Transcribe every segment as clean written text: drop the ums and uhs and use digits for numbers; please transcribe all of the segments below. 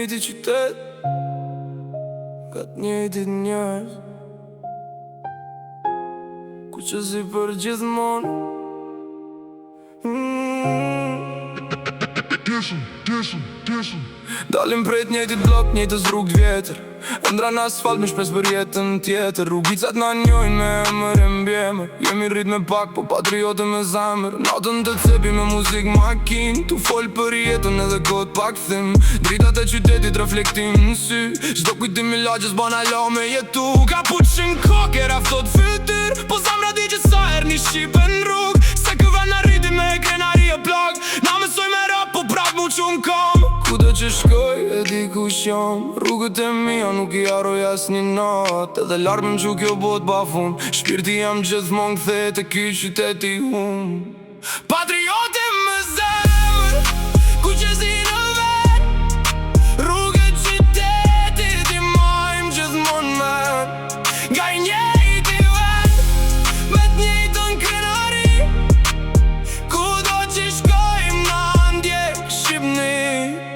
njëjti qytet, ka të njëjtit njerëz, ku që si për gjithmonë. Dalim prej njëjtit blok, njëjtës rrugë t'vjetër, ëndra në asfalt me shpes për jetën tjetër. Rrugicat na njojnë me emër e mbjemër, jemi rrit me pak, po patriote me zamër. Natën të cepi me muzik makin, tu fol për jetën edhe kot pak thim. Dritat e qytetit reflektim në sy, çdo kujtim i lagjës banalo me jetu. Kapuqin kokë e raftot fytyr, po zamra di që sa her një shqipe në rrug. Se këve në rriti me krenari e plak, na mësoj me rap, po prap mu qun kam. Kudo që shkoj e di kush jam, rrugët e mija nuk i harroj as një nat. Edhe larmë më gju kjo bot bafun, shpirti jam gjithmon kthehet e ky qyteti hum. Patriote me zemër, ku që si në vet, rrugët qytetit i majmë gjithmon men. Nga i njëjti vet, me t'njejtën krenari, kudo që shkojmë na ndjek Shqipni.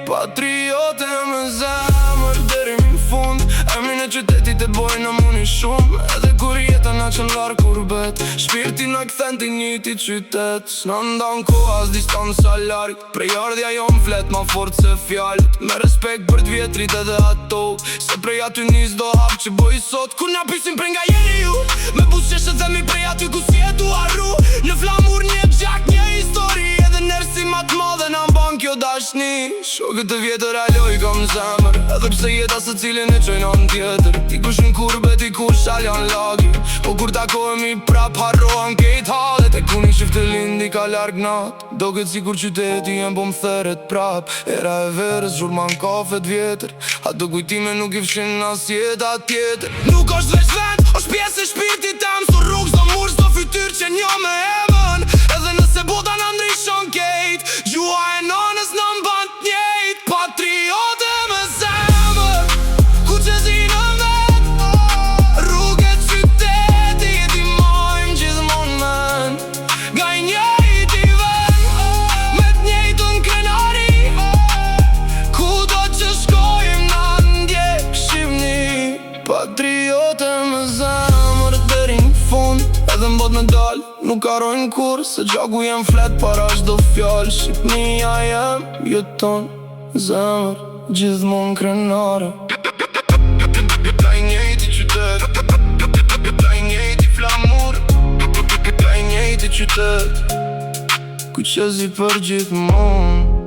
Patriote me zemër deri në fund, emrin e qytetit e bojnë në muni shumë. Edhe kur jeta na qën larë kurbet, shpirti na kthen t'i njëjti qytet. S'na ndan koha as distanca larg, prej ardhja jo m'flet ma fort se fjalët. Me respekt për t'vjetrit edhe ato, se prej aty nis do hap që boj sot. Kur na pysin prej nga jeni ju, me busqeshe themi prej aty ku si e tu arru. Në flamur një gjak, një histori, edhe nërsi ma t'madhe na mban kjo dashni. Shokët të vjetër aloj kam zemër, edhe pse jeta se cilin e qojnon tjetër. I kush në kurbet, i kush aljan lagi, po kur takohemi prap harrohen kejt hallet. E kuni shift të lindi ka larg nat, do këtë sikur qyteti jem po m'theret prap. Era e verës, zhurman kafet vjetër, ato kujtime nuk i fshin as jeta tjetër. Nuk është veç vend, është pjesë e shpirtit tem, so rrug, so mur, so fytyr që njo me emën. Edhe nëse bota na ndryshon kejt, gjua e nonës na mban t'njejt. Patriote me zemër, ku që si në vet, rrugët qytetit i majmë gjithmon men. Nga i njëjti ven, me t'njejtën krenari, kudo që shkojmë na ndjek Shqipni. Patriote me zemër deri në fund, edhe m'bot me dal, nuk harrojnë kur, se gjaku jem flet para çdo fjall. Shqipnia jem jeton, zemër gjithmon krenare. Ka i njëjti qytet, ka i njëjti flamur, ka i njëjti qytet, ku qezi për gjithmon.